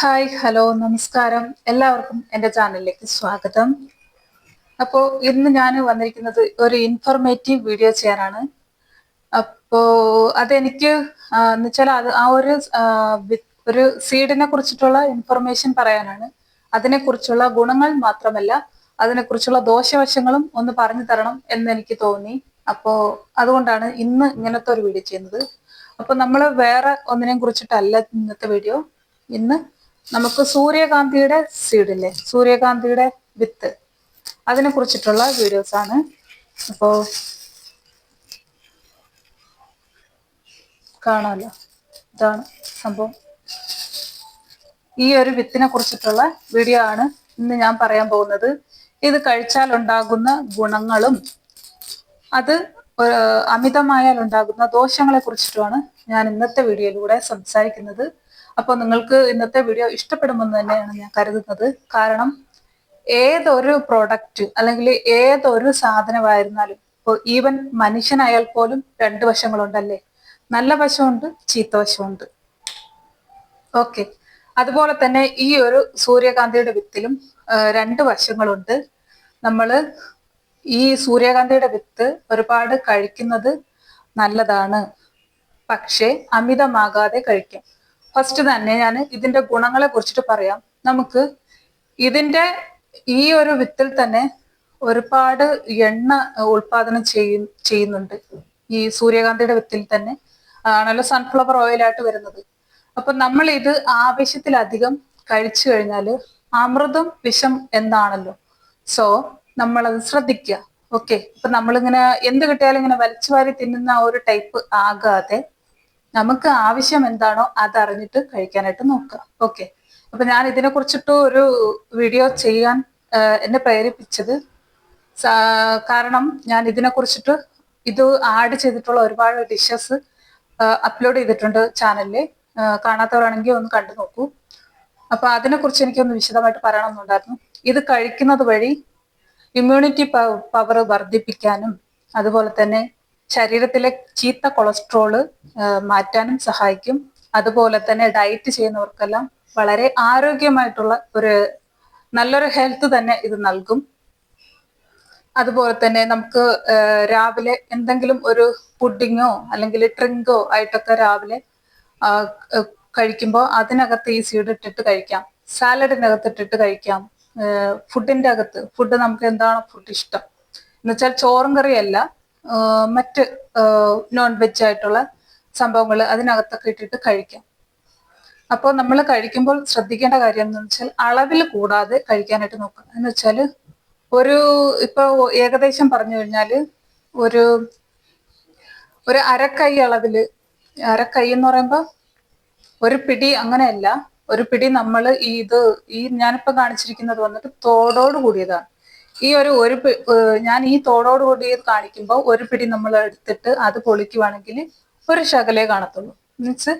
Hi hello നമസ്കാരം എല്ലാവർക്കും എൻ്റെ ചാനലിലേക്ക് സ്വാഗതം. അപ്പോൾ ഇന്ന് ഞാൻ വന്നിരിക്കുന്നത് ഒരു ഇൻഫോർമേറ്റീവ് വീഡിയോ ചെയ്യാനാണ്. അപ്പോൾ അതെനിക്ക് എന്ന് വെച്ചാൽ അത് ഒരു സീഡിനെ കുറിച്ചിട്ടുള്ള ഇൻഫർമേഷൻ പറയാനാണ്. അതിനെക്കുറിച്ചുള്ള ഗുണങ്ങൾ മാത്രമല്ല അതിനെക്കുറിച്ചുള്ള ദോഷവശങ്ങളും ഒന്ന് പറഞ്ഞു തരണം എന്ന് എനിക്ക് തോന്നി. അപ്പോൾ അതുകൊണ്ടാണ് ഇന്ന് ഇങ്ങനത്തെ ഒരു വീഡിയോ ചെയ്യുന്നത്. അപ്പോൾ നമ്മൾ വേറെ ഒന്നിനെയും കുറിച്ചിട്ടല്ല ഇന്നത്തെ വീഡിയോ. ഇന്ന് നമുക്ക് സൂര്യകാന്തിയുടെ സീഡില്ലേ, സൂര്യകാന്തിയുടെ വിത്ത്, അതിനെ കുറിച്ചിട്ടുള്ള വീഡിയോസ് ആണ്. അപ്പോ കാണാമല്ലോ, ഇതാണ് സംഭവം. ഈ ഒരു വിത്തിനെ കുറിച്ചിട്ടുള്ള വീഡിയോ ആണ് ഇന്ന് ഞാൻ പറയാൻ പോകുന്നത്. ഇത് കഴിച്ചാൽ ഉണ്ടാകുന്ന ഗുണങ്ങളും അത് അമിതമായാൽ ഉണ്ടാകുന്ന ദോഷങ്ങളെ കുറിച്ചിട്ടുമാണ് ഞാൻ ഇന്നത്തെ വീഡിയോയിലൂടെ സംസാരിക്കുന്നത്. അപ്പോൾ നിങ്ങൾക്ക് ഇന്നത്തെ വീഡിയോ ഇഷ്ടപ്പെടുമെന്ന് തന്നെയാണ് ഞാൻ കരുതുന്നത്. കാരണം ഏതൊരു പ്രോഡക്റ്റ് അല്ലെങ്കിൽ ഏതൊരു സാധനമായിരുന്നാലും, ഇപ്പോൾ ഈവൻ മനുഷ്യനായാൽ പോലും രണ്ട് വശങ്ങളുണ്ടല്ലേ, നല്ല വശമുണ്ട്, ചീത്ത വശമുണ്ട്. ഓക്കെ, അതുപോലെ തന്നെ ഈ ഒരു സൂര്യകാന്തിയുടെ വിത്തിലും രണ്ട് വശങ്ങളുണ്ട്. നമ്മള് ഈ സൂര്യകാന്തിയുടെ വിത്ത് ഒരുപാട് കഴിക്കുന്നത് നല്ലതാണ്, പക്ഷേ അമിതമാകാതെ കഴിക്കാം. ഫസ്റ്റ് തന്നെ ഞാൻ ഇതിന്റെ ഗുണങ്ങളെ കുറിച്ചിട്ട് പറയാം. നമുക്ക് ഇതിന്റെ ഈ ഒരു വിത്തിൽ തന്നെ ഒരുപാട് എണ്ണ ഉൽപാദനം ചെയ്യുന്നുണ്ട്. ഈ സൂര്യകാന്തിയുടെ വിത്തിൽ തന്നെ ആണല്ലോ സൺഫ്ലവർ ഓയിലായിട്ട് വരുന്നത്. അപ്പൊ നമ്മൾ ഇത് ആവശ്യത്തിലധികം കഴിച്ചു കഴിഞ്ഞാല് അമൃതും വിഷം എന്നാണല്ലോ. സോ നമ്മളത് ശ്രദ്ധിക്കുക. ഓക്കെ, ഇപ്പൊ നമ്മളിങ്ങനെ എന്ത് കിട്ടിയാലും ഇങ്ങനെ വലിച്ചു വാരി തിന്നുന്ന ഒരു ടൈപ്പ് ആകാതെ നമുക്ക് ആവശ്യം എന്താണോ അതറിഞ്ഞിട്ട് കഴിക്കാനായിട്ട് നോക്കുക. ഓക്കെ, അപ്പൊ ഞാൻ ഇതിനെ കുറിച്ചിട്ട് ഒരു വീഡിയോ ചെയ്യാൻ എന്നെ പ്രേരിപ്പിച്ചത് കാരണം ഞാൻ ഇതിനെ കുറിച്ചിട്ട് ഇത് ആഡ് ചെയ്തിട്ടുള്ള ഒരുപാട് ഡിഷസ് അപ്ലോഡ് ചെയ്തിട്ടുണ്ട് ചാനലില്. കാണാത്തവരാണെങ്കിൽ ഒന്ന് കണ്ടു നോക്കൂ. അപ്പൊ അതിനെ കുറിച്ച് എനിക്കൊന്ന് വിശദമായിട്ട് പറയണമെന്നുണ്ടായിരുന്നു. ഇത് കഴിക്കുന്നത് വഴി ഇമ്മ്യൂണിറ്റി പവർ വർദ്ധിപ്പിക്കാനും അതുപോലെ തന്നെ ശരീരത്തിലെ ചീത്ത കൊളസ്ട്രോള് മാറ്റാനും സഹായിക്കും. അതുപോലെ തന്നെ ഡയറ്റ് ചെയ്യുന്നവർക്കെല്ലാം വളരെ ആരോഗ്യമായിട്ടുള്ള നല്ലൊരു ഹെൽത്ത് തന്നെ ഇത് നൽകും. അതുപോലെ തന്നെ നമുക്ക് രാവിലെ എന്തെങ്കിലും ഒരു പുഡിങ്ങോ അല്ലെങ്കിൽ ഡ്രിങ്കോ ആയിട്ടൊക്കെ രാവിലെ കഴിക്കുമ്പോൾ അതിനകത്ത് ഈ സീഡ് ഇട്ടിട്ട് കഴിക്കാം. സാലഡിനകത്ത് ഇട്ടിട്ട് കഴിക്കാം. ഫുഡ് നമുക്ക് എന്താണ് ഫുഡ് ഇഷ്ടം എന്ന് വെച്ചാൽ ചോറും കറിയല്ല, മറ്റ് നോൺ വെജ് ആയിട്ടുള്ള സംഭവങ്ങൾ അതിനകത്തൊക്കെ ഇട്ടിട്ട് കഴിക്കാം. അപ്പോൾ നമ്മൾ കഴിക്കുമ്പോൾ ശ്രദ്ധിക്കേണ്ട കാര്യം എന്ന് വെച്ചാൽ അളവിൽ കൂടാതെ കഴിക്കാനായിട്ട് നോക്കുക. എന്ന് വെച്ചാൽ ഇപ്പൊ ഏകദേശം പറഞ്ഞു കഴിഞ്ഞാല് ഒരു അരക്കൈ അളവില്, അരക്കൈ എന്ന് പറയുമ്പോൾ ഒരു പിടി അങ്ങനെയല്ല, ഒരു പിടി നമ്മൾ ഞാനിപ്പോ കാണിച്ചിരിക്കുന്നത് വന്നിട്ട് തോടോട് കൂടിയതാണ്. ഞാൻ ഈ തോടോട് കൂടിയത് കാണിക്കുമ്പോൾ ഒരു പിടി നമ്മൾ എടുത്തിട്ട് അത് പൊളിക്കുവാണെങ്കിൽ ഒരു ശകലേ കാണത്തുള്ളൂ. മീൻസ്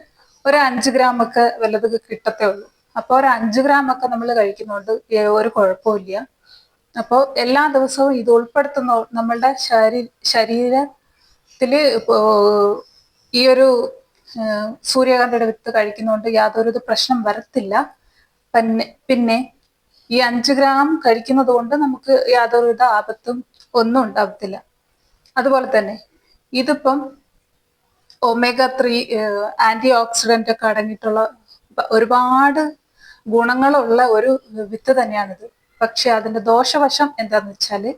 ഒരു 5 ഗ്രാം ഒക്കെ വല്ലത് കിട്ടത്തേ ഉള്ളൂ. അപ്പോൾ ഒരു 5 ഗ്രാം ഒക്കെ നമ്മൾ കഴിക്കുന്നതുകൊണ്ട് ഒരു കുഴപ്പമില്ല. അപ്പോൾ എല്ലാ ദിവസവും ഇത് ഉൾപ്പെടുത്തുന്ന നമ്മളുടെ ശരീരത്തില് ഈ ഒരു സൂര്യകാന്തിയുടെ വിത്ത് കഴിക്കുന്നതുകൊണ്ട് യാതൊരു പ്രശ്നം വരത്തില്ല. പിന്നെ ഈ 5 ഗ്രാം കഴിക്കുന്നത് കൊണ്ട് നമുക്ക് യാതൊരുവിധ ആപത്തും ഒന്നും ഉണ്ടാവത്തില്ല. അതുപോലെ തന്നെ ഇതിപ്പം omega-3 ആന്റി ഓക്സിഡന്റ് ഒക്കെ അടങ്ങിയിട്ടുള്ള ഒരുപാട് ഗുണങ്ങളുള്ള ഒരു വിത്ത് തന്നെയാണിത്. പക്ഷെ അതിന്റെ ദോഷവശം എന്താന്ന് വെച്ചാല്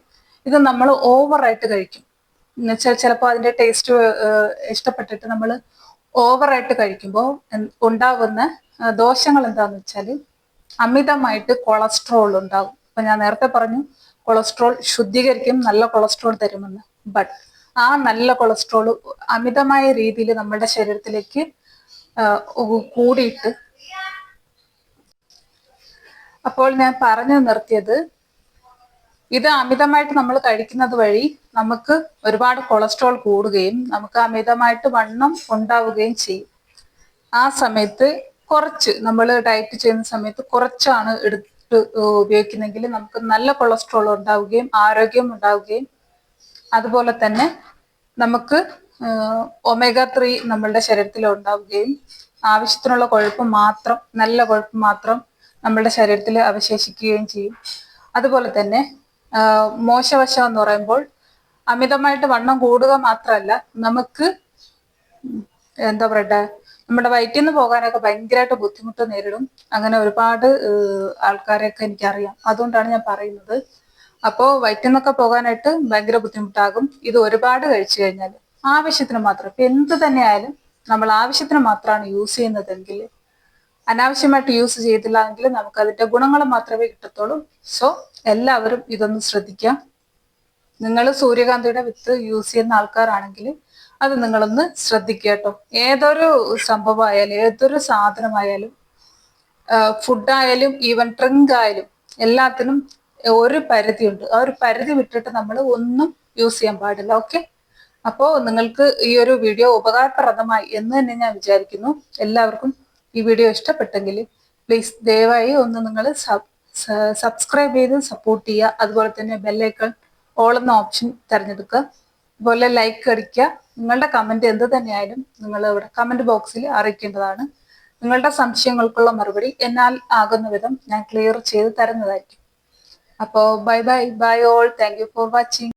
ഇത് നമ്മൾ ഓവറായിട്ട് കഴിക്കും. എന്ന് വെച്ചാൽ ചിലപ്പോൾ അതിന്റെ ടേസ്റ്റ് ഇഷ്ടപ്പെട്ടിട്ട് നമ്മൾ ഓവറായിട്ട് കഴിക്കുമ്പോൾ ഉണ്ടാവുന്ന ദോഷങ്ങൾ എന്താന്ന് വെച്ചാൽ അമിതമായിട്ട് കൊളസ്ട്രോൾ ഉണ്ടാവും. അപ്പൊ ഞാൻ നേരത്തെ പറഞ്ഞു കൊളസ്ട്രോൾ ശുദ്ധീകരിക്കും, നല്ല കൊളസ്ട്രോൾ തരുമെന്ന്. ബട്ട് ആ നല്ല കൊളസ്ട്രോൾ അമിതമായ രീതിയിൽ നമ്മുടെ ശരീരത്തിലേക്ക് കൂടിയിട്ട്, അപ്പോൾ ഞാൻ പറഞ്ഞു നിർത്തിയത്, ഇത് അമിതമായിട്ട് നമ്മൾ കഴിക്കുന്നത് വഴി നമുക്ക് ഒരുപാട് കൊളസ്ട്രോൾ കൂടുകയും നമുക്ക് അമിതമായിട്ട് വണ്ണം ഉണ്ടാവുകയും ചെയ്യും. ആ സമയത്ത് നമ്മൾ ഡയറ്റ് ചെയ്യുന്ന സമയത്ത് കുറച്ചാണ് എടുത്ത് ഉപയോഗിക്കുന്നെങ്കിൽ നമുക്ക് നല്ല കൊളസ്ട്രോൾ ഉണ്ടാവുകയും ആരോഗ്യം ഉണ്ടാവുകയും അതുപോലെ തന്നെ നമുക്ക് omega-3 നമ്മളുടെ ശരീരത്തിൽ ഉണ്ടാവുകയും ആവശ്യത്തിനുള്ള കൊഴുപ്പ് മാത്രം, നല്ല കൊഴുപ്പ് മാത്രം നമ്മുടെ ശരീരത്തിൽ അവശേഷിക്കുകയും ചെയ്യും. അതുപോലെ തന്നെ മോശവശം എന്ന് പറയുമ്പോൾ അമിതമായിട്ട് വണ്ണം കൂടുക മാത്രമല്ല, നമുക്ക് എന്താ പറയട്ടെ, നമ്മുടെ വയറ്റിൽ നിന്ന് പോകാനൊക്കെ ഭയങ്കരമായിട്ട് ബുദ്ധിമുട്ട് നേരിടും. അങ്ങനെ ഒരുപാട് ആൾക്കാരെയൊക്കെ എനിക്കറിയാം. അതുകൊണ്ടാണ് ഞാൻ പറയുന്നത്. അപ്പോൾ വയറ്റിൽ നിന്നൊക്കെ പോകാനായിട്ട് ഭയങ്കര ബുദ്ധിമുട്ടാകും ഇത് ഒരുപാട് കഴിച്ചു കഴിഞ്ഞാൽ. ആവശ്യത്തിന് മാത്രം, ഇപ്പൊ എന്ത് തന്നെ ആയാലും നമ്മൾ ആവശ്യത്തിന് മാത്രമാണ് യൂസ് ചെയ്യുന്നതെങ്കിൽ, അനാവശ്യമായിട്ട് യൂസ് ചെയ്തില്ല എങ്കിൽ നമുക്ക് അതിന്റെ ഗുണങ്ങൾ മാത്രമേ കിട്ടത്തുള്ളൂ. സോ എല്ലാവരും ഇതൊന്ന് ശ്രദ്ധിക്കാം. നിങ്ങൾ സൂര്യകാന്തിയുടെ വിത്ത് യൂസ് ചെയ്യുന്ന ആൾക്കാരാണെങ്കിൽ അത് നിങ്ങളൊന്ന് ശ്രദ്ധിക്കുക കേട്ടോ. ഏതൊരു സംഭവമായാലും, ഏതൊരു സാധനമായാലും, ഫുഡായാലും, ഈവൻ ഡ്രിങ്ക് ആയാലും, എല്ലാത്തിനും ഒരു പരിധിയുണ്ട്. ആ ഒരു പരിധി വിട്ടിട്ട് നമ്മൾ ഒന്നും യൂസ് ചെയ്യാൻ പാടില്ല. ഓക്കെ, അപ്പോൾ നിങ്ങൾക്ക് ഈ ഒരു വീഡിയോ ഉപകാരപ്രദമായി എന്ന് തന്നെ ഞാൻ വിചാരിക്കുന്നു. എല്ലാവർക്കും ഈ വീഡിയോ ഇഷ്ടപ്പെട്ടെങ്കിൽ പ്ലീസ് ദയവായി ഒന്ന് നിങ്ങൾ സബ്സ്ക്രൈബ് ചെയ്ത് സപ്പോർട്ട് ചെയ്യുക. അതുപോലെ തന്നെ ബെല്ലൈക്കൺ ഓൾ എന്ന ഓപ്ഷൻ തിരഞ്ഞെടുക്കുക. അതുപോലെ ലൈക്ക് അടിക്കുക. നിങ്ങളുടെ കമന്റ് എന്ത് തന്നെയായാലും നിങ്ങൾ ഇവിടെ കമന്റ് ബോക്സിൽ അറിയിക്കേണ്ടതാണ്. നിങ്ങളുടെ സംശയങ്ങൾക്കുള്ള മറുപടി എന്നാൽ ആകുന്ന വിധം ഞാൻ ക്ലിയർ ചെയ്ത് തരുന്നതായിരിക്കും. അപ്പോൾ bye bye bye all. Thank you for watching.